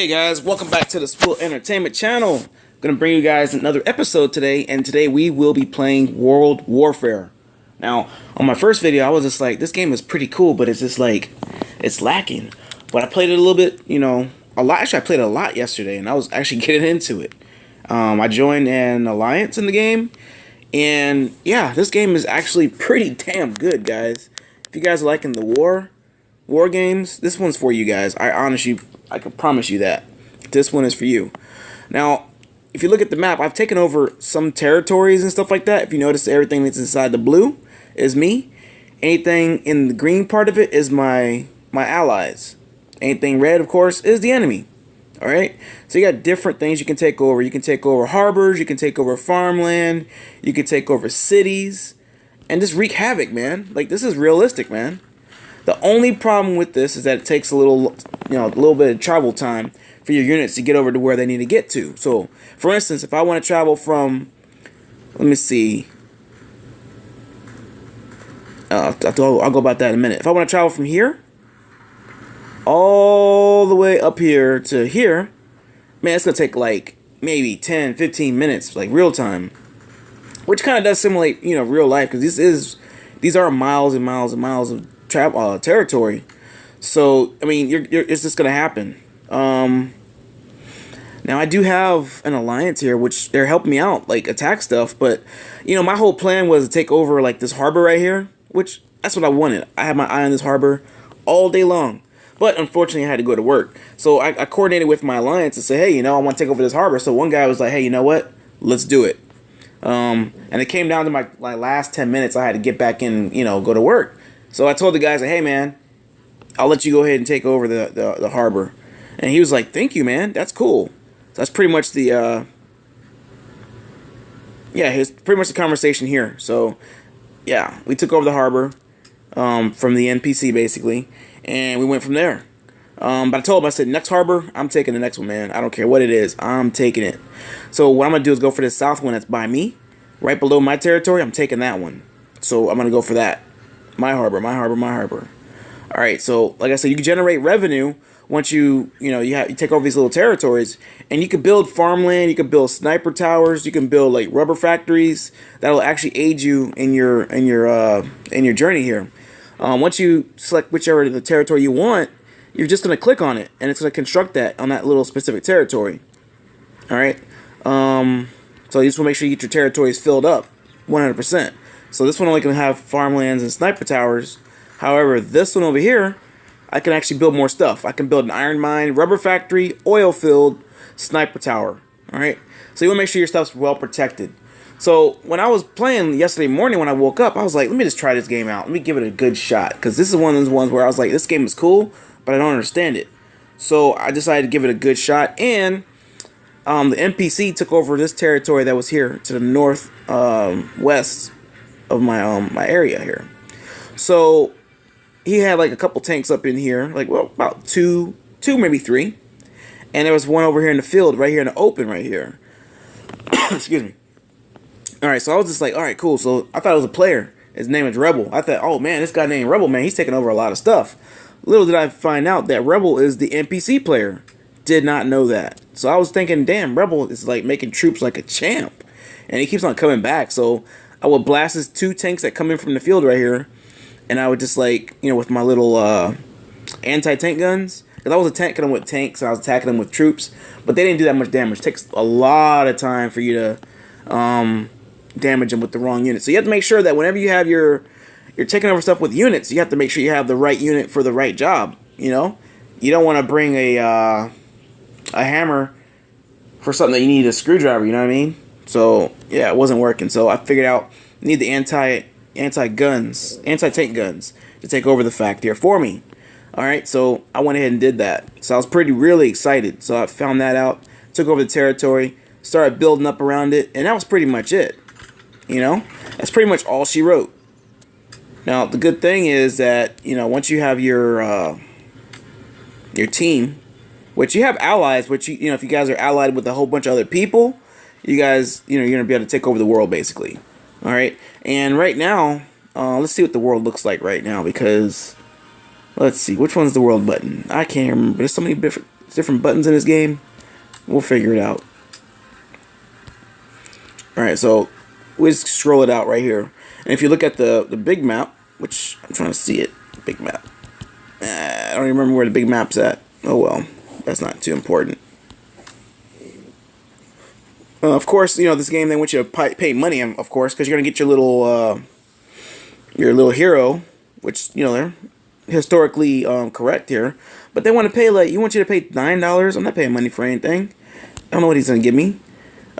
Hey guys, welcome back to the Spool Entertainment channel. I'm gonna bring you guys another episode today, and today we will be playing World Warfare. Now, on my first video, I was just like, this game is pretty cool, but it's just like, it's lacking. But I played it a little bit, a lot. Actually, I played it a lot yesterday, and I was actually getting into it. I joined an alliance in the game, and yeah, this game is actually pretty damn good, guys. If you guys are liking the war games, this one's for you guys. I can promise you that. This one is for you. Now, if you look at the map, I've taken over some territories and stuff like that. If you notice, everything that's inside the blue is me. Anything in the green part of it is my allies. Anything red, of course, is the enemy. Alright? So you got different things you can take over. You can take over harbors, you can take over farmland, you can take over cities, and just wreak havoc, man. Like, this is realistic, man. The only problem with this is that it takes a little bit of travel time for your units to get over to where they need to get to. So, for instance, if I want to travel from, let me see, I'll go about that in a minute. If I want to travel from here all the way up here to here, man, it's going to take like maybe 10, 15 minutes, like real time. Which kind of does simulate, real life, because these are miles and miles and miles of territory. So I mean, it's just gonna happen. Now I do have an alliance here, which they're helping me out, like attack stuff. But my whole plan was to take over like this harbor right here, which that's what I wanted. I had my eye on this harbor all day long. But unfortunately, I had to go to work. So I coordinated with my alliance and said, hey, I want to take over this harbor. So one guy was like, hey, you know what? Let's do it. And it came down to my last 10 minutes. I had to get back in, go to work. So I told the guys, hey man, I'll let you go ahead and take over the harbor. And he was like, thank you, man. That's cool. So that's pretty much the conversation here. So yeah, we took over the harbor from the NPC basically, and we went from there. But I told him, I said, next harbor, I'm taking the next one, man. I don't care what it is. I'm taking it. So what I'm going to do is go for this south one that's by me. Right below my territory, I'm taking that one. So I'm going to go for that. My harbor, my harbor, my harbor. All right, so like I said, you can generate revenue once you take over these little territories, and you can build farmland, you can build sniper towers, you can build like rubber factories that'll actually aid you in your journey here. Once you select whichever the territory you want, you're just gonna click on it, and it's gonna construct that on that little specific territory. All right, so you just want to make sure you get your territories filled up 100%. So this one only can have farmlands and sniper towers. However, this one over here, I can actually build more stuff. I can build an iron mine, rubber factory, oil field, sniper tower. Alright? So you want to make sure your stuff's well protected. So when I was playing yesterday morning when I woke up, I was like, let me just try this game out. Let me give it a good shot. Because this is one of those ones where I was like, this game is cool, but I don't understand it. So I decided to give it a good shot. And the NPC took over this territory that was here to the north west of my area here. So he had like a couple tanks up in here, like about two maybe three, and there was one over here in the field, right here in the open, right here. Excuse me. All right, so I was just like, all right, cool. So I thought it was a player. His name is Rebel. I thought, oh man, this guy named Rebel, man, he's taking over a lot of stuff. Little did I find out that Rebel is the NPC player. Did not know that. So I was thinking, damn, Rebel is like making troops like a champ, and he keeps on coming back. So I would blast his two tanks that come in from the field right here, and I would just like, with my little anti-tank guns, because I was attacking them with tanks and I was attacking them with troops, but they didn't do that much damage. It takes a lot of time for you to damage them with the wrong unit. So you have to make sure that whenever you have you're taking over stuff with units, you have to make sure you have the right unit for the right job. You don't want to bring a hammer for something that you need a screwdriver. You know what I mean? So yeah, it wasn't working. So I figured out I need the anti-tank guns to take over the fact here for me. All right, so I went ahead and did that. So I was really excited. So I found that out, took over the territory, started building up around it, and that was pretty much it. That's pretty much all she wrote. Now the good thing is that once you have your team, which you have allies, which if you guys are allied with a whole bunch of other people, you guys, you're gonna be able to take over the world basically. All right, and right now, let's see what the world looks like right now, because let's see which one's the world button. I can't remember. There's so many different There's different buttons in this game. We'll figure it out. Alright, so we just scroll it out right here. And if you look at the big map, which I'm trying to see it, big map. I don't even remember where the big map's at. Oh well, that's not too important. Of course, you know, this game, they want you to pay money, of course, because you're going to get your little hero, which, you know, they're historically correct here. But they want to pay, like, you want you to pay $9. I'm not paying money for anything. I don't know what he's going to give me.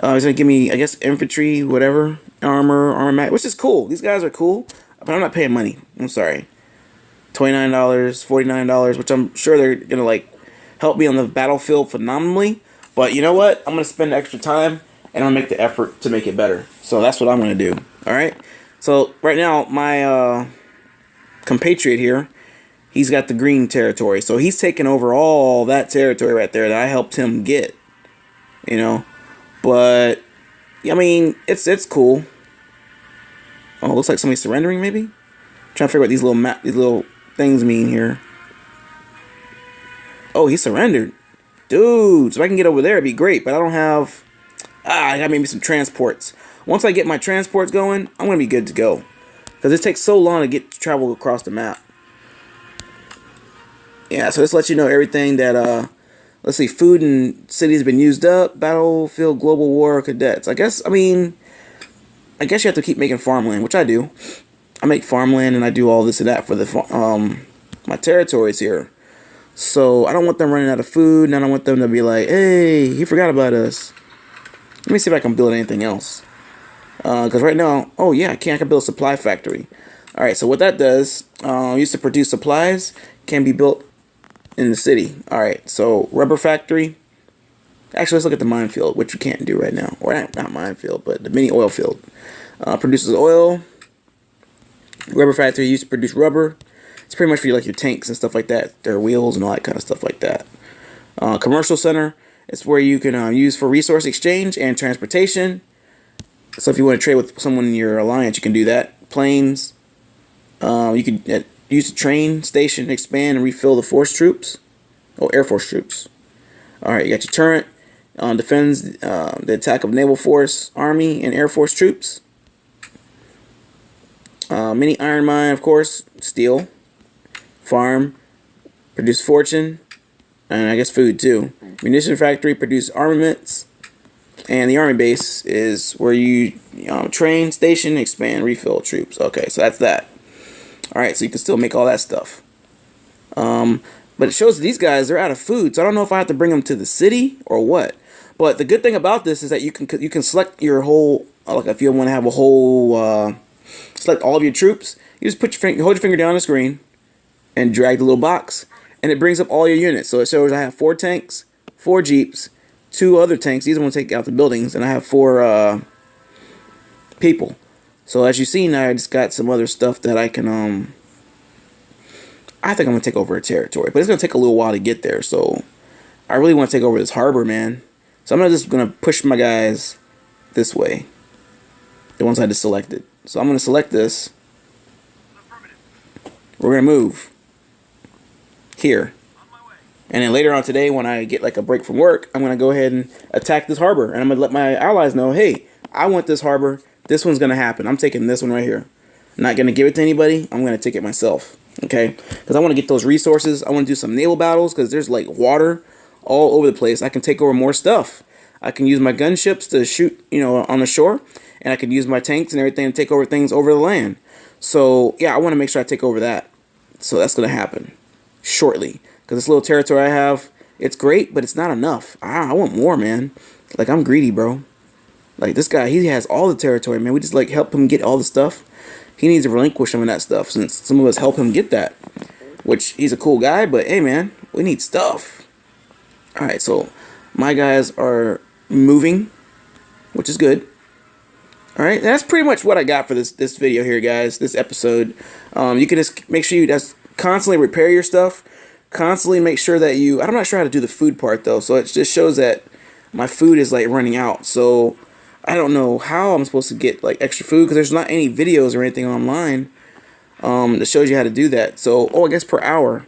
He's going to give me, I guess, infantry, whatever, armor mat, which is cool. These guys are cool, but I'm not paying money. I'm sorry. $29, $49, which I'm sure they're going to, like, help me on the battlefield phenomenally. But you know what? I'm going to spend extra time, and I'm going to make the effort to make it better. So that's what I'm going to do. Alright? So right now, my compatriot here, he's got the green territory. So he's taken over all that territory right there that I helped him get. You know? But, I mean, it's cool. Oh, looks like somebody's surrendering, maybe? Trying to figure out what these little things mean here. Oh, he surrendered. Dude, so if I can get over there, it'd be great. But I don't have... I got maybe some transports. Once I get my transports going, I'm going to be good to go. Because it takes so long to travel across the map. Yeah, so this lets you know everything that... let's see, food and city has been used up. Battlefield, global war, cadets. I guess you have to keep making farmland, which I do. I make farmland and I do all this and that for the my territories here. So I don't want them running out of food, and I don't want them to be like, hey, he forgot about us. Let me see if I can build anything else. Because right now, oh yeah, I can build a supply factory. Alright, so what that does, used to produce supplies, can be built in the city. Alright, so rubber factory. Actually, let's look at the minefield, which we can't do right now. Or not minefield, but the mini oil field. Produces oil. Rubber factory used to produce rubber. It's pretty much for like your tanks and stuff like that. Their wheels and all that kind of stuff like that. Commercial center. It's where you can use for resource exchange and transportation. So if you want to trade with someone in your alliance, you can do that. Planes. You can use the train station, expand and refill the force troops. Oh, Air Force troops. Alright, you got your turret. Defends the attack of naval force, army, and Air Force troops. Mini iron mine, of course. Steel. Farm. Produce fortune. And I guess food too. Munition factory. Produce armaments. And the army base is where you train, station, expand, refill troops. Okay, so that's that. Alright, so you can still make all that stuff. But it shows these guys, they're out of food. So I don't know if I have to bring them to the city or what. But the good thing about this is that you can select your whole, like if you want to have a whole, select all of your troops. You just hold your finger down on the screen and drag the little box. And it brings up all your units. So it shows I have 4 tanks, 4 jeeps, 2 other tanks. These are going to take out the buildings. And I have 4 people. So as you see now, I just got some other stuff that I can, I think I'm going to take over a territory. But it's going to take a little while to get there. So I really want to take over this harbor, man. So I'm just going to push my guys this way. The ones I just selected. So I'm going to select this. We're going to move here. And then later on today, when I get like a break from work, I'm going to go ahead and attack this harbor. And I'm going to let my allies know, hey, I want this harbor. This one's going to happen. I'm taking this one right here. I'm not going to give it to anybody. I'm going to take it myself. Okay? Because I want to get those resources. I want to do some naval battles because there's like water all over the place. I can take over more stuff. I can use my gunships to shoot, on the shore. And I can use my tanks and everything to take over things over the land. So, yeah, I want to make sure I take over that. So that's going to happen shortly. Because this little territory I have, it's great, but it's not enough. I want more, man. Like, I'm greedy, bro. Like, this guy, he has all the territory, man. We just, like, help him get all the stuff. He needs to relinquish some of that stuff since some of us help him get that. Which, he's a cool guy, but, hey, man, we need stuff. Alright, so my guys are moving, which is good. Alright, that's pretty much what I got for this video here, guys, this episode. You can just make sure you just constantly repair your stuff. Constantly make sure that I'm not sure how to do the food part, though. So it just shows that my food is, like, running out. So I don't know how I'm supposed to get, like, extra food because there's not any videos or anything online that shows you how to do that. So, I guess per hour.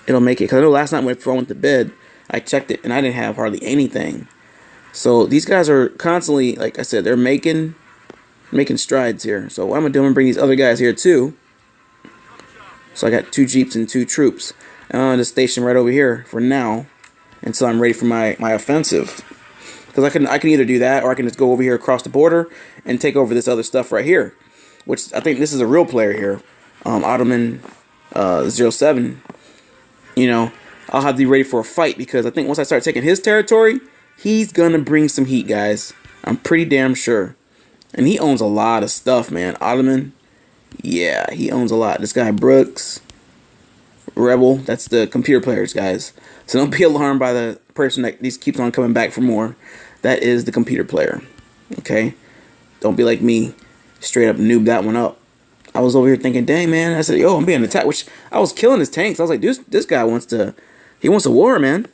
it'll make it. Because I know last night before I went to bed, I checked it and I didn't have hardly anything. So these guys are constantly, like I said, they're making strides here. So what I'm gonna do, I'm gonna bring these other guys here too. So I got 2 jeeps and 2 troops. I'm gonna station right over here for now until I'm ready for my offensive. Because I can either do that or I can just go over here across the border and take over this other stuff right here, which I think this is a real player here, Ottoman 07. You know, I'll have to be ready for a fight because I think once I start taking his territory, he's gonna bring some heat, guys. I'm pretty damn sure. And he owns a lot of stuff, man. Ottoman, yeah, he owns a lot. This guy Brooks, Rebel, that's the computer players, guys. So don't be alarmed by the person that these keeps on coming back for more. That is the computer player. Okay? Don't be like me, straight up noob that one up. I was over here thinking, dang man, I said, yo, I'm being attacked, which I was killing his tanks. I was like, this guy wants to war, man.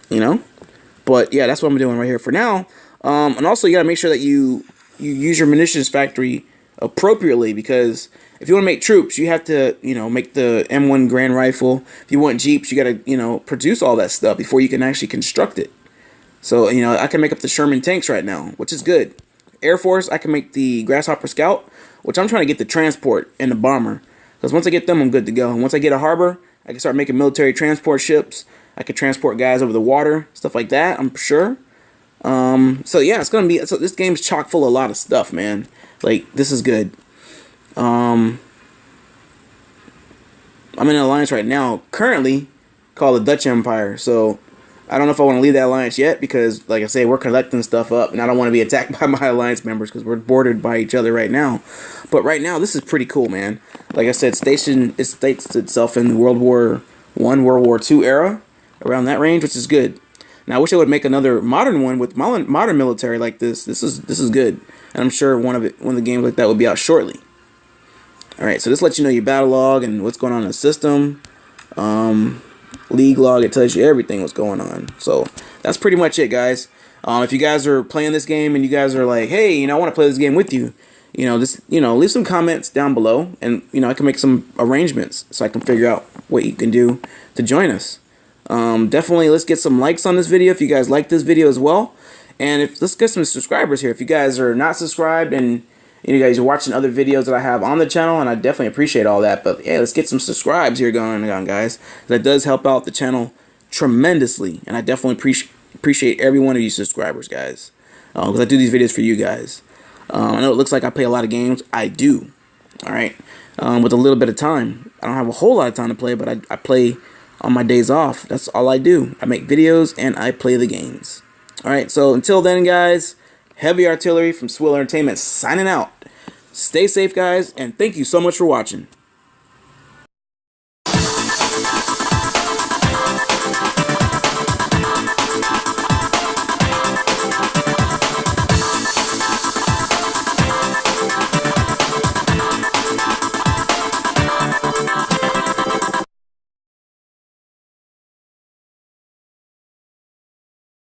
You know? But yeah, that's what I'm doing right here for now. And also you gotta make sure that you use your munitions factory appropriately, because if you want to make troops, you have to, make the M1 Grand Rifle. If you want jeeps, you gotta, produce all that stuff before you can actually construct it. So, I can make up the Sherman tanks right now, which is good. Air Force, I can make the Grasshopper Scout, which I'm trying to get the transport and the bomber. Because once I get them, I'm good to go. And once I get a harbor, I can start making military transport ships. I can transport guys over the water, stuff like that, I'm sure. So yeah, it's gonna be. So this game's chock full of a lot of stuff, man. Like, this is good. I'm in an alliance right now, currently called the Dutch Empire. So I don't know if I want to leave that alliance yet because, like I say, we're collecting stuff up, and I don't want to be attacked by my alliance members because we're bordered by each other right now. But right now, this is pretty cool, man. Like I said, it states itself in World War I, World War II era, around that range, which is good. Now, I wish I would make another modern one with modern military like this. This is good, and I'm sure one of the games like that will be out shortly. All right, so this lets you know your battle log and what's going on in the system. League log, it tells you everything what's going on. So that's pretty much it, guys. If you guys are playing this game and you guys are like, hey, I want to play this game with you, leave some comments down below, and I can make some arrangements so I can figure out what you can do to join us. Definitely let's get some likes on this video if you guys like this video as well, and let's get some subscribers here if you guys are not subscribed and you guys are watching other videos that I have on the channel, and I definitely appreciate all that. But yeah, let's get some subscribes here going on, guys. That does help out the channel tremendously, and I definitely appreciate every one of you subscribers, guys, because I do these videos for you guys. I know it looks like I play a lot of games. I do. All right, with a little bit of time. I don't have a whole lot of time to play, but I play on my days off. That's all I do. I make videos and I play the games. All right, so until then, guys, Heavy Artillery from Swill Entertainment signing out. Stay safe, guys, and thank you so much for watching.